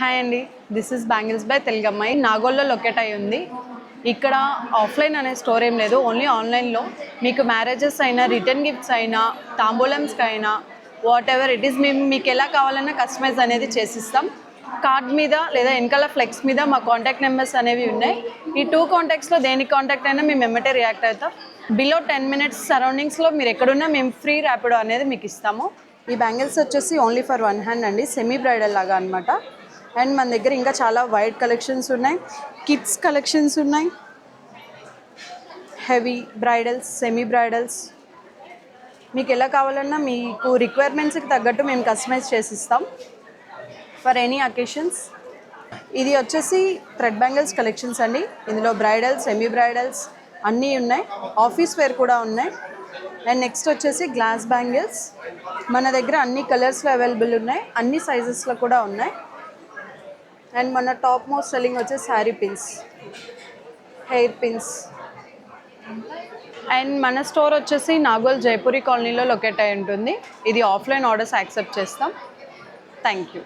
Hi అండి, this is bangles by తెలుగమ్మాయి. నాగోల్లో లొకేట్ అయి ఉంది. ఇక్కడ ఆఫ్లైన్ అనే స్టోర్ ఏం లేదు, ఓన్లీ ఆన్లైన్లో. మీకు మ్యారేజెస్ అయినా, రిటర్న్ గిఫ్ట్స్ అయినా, తాంబూలమ్స్కి అయినా, వాట్ ఎవర్ ఇట్ ఈస్, మేము మీకు ఎలా కావాలన్నా కస్టమైజ్ అనేది చేసిస్తాం. కార్డ్ మీద లేదా వెనకాల ఫ్లెక్స్ మీద మా కాంటాక్ట్ నెంబర్స్ అనేవి ఉన్నాయి. ఈ 2 కాంటాక్ట్స్లో దేనికి కాంటాక్ట్ అయినా మేము ఎమ్మటే రియాక్ట్ అవుతాం. బిలో 10 minutes సరౌండింగ్స్లో మీరు ఎక్కడున్నా మేము ఫ్రీ ర్యాపిడో అనేది మీకు ఇస్తాము. ఈ బ్యాంగిల్స్ వచ్చేసి ఓన్లీ ఫర్ 1 hand అండి, సెమీ బ్రైడల్ లాగా అనమాట. అండ్ మన దగ్గర ఇంకా చాలా వైడ్ కలెక్షన్స్ ఉన్నాయి, కిడ్స్ కలెక్షన్స్ ఉన్నాయి, హెవీ బ్రైడల్స్, సెమీ బ్రైడల్స్, మీకు ఎలా కావాలన్నా మీకు రిక్వైర్మెంట్స్కి తగ్గట్టు మేము కస్టమైజ్ చేసిస్తాం ఫర్ ఎనీ అకేషన్స్. ఇది వచ్చేసి థ్రెడ్ బ్యాంగిల్స్ కలెక్షన్స్ అండి. ఇందులో బ్రైడల్స్, సెమీ బ్రైడల్స్ అన్నీ ఉన్నాయి, ఆఫీస్ వేర్ కూడా ఉన్నాయి. అండ్ నెక్స్ట్ వచ్చేసి గ్లాస్ బ్యాంగిల్స్. మన దగ్గర అన్ని కలర్స్లో అవైలబుల్ ఉన్నాయి, అన్ని సైజెస్లో కూడా ఉన్నాయి. అండ్ మన టాప్ మోస్ట్ సెల్లింగ్ వచ్చేసి sari pins, hair pins. And మన స్టోర్ వచ్చేసి నాగోల్ జైపూరి కాలనీలో లొకేట్ అయి ఉంటుంది. ఇది ఆఫ్లైన్ ఆర్డర్స్ యాక్సెప్ట్ చేస్తాం. Thank you.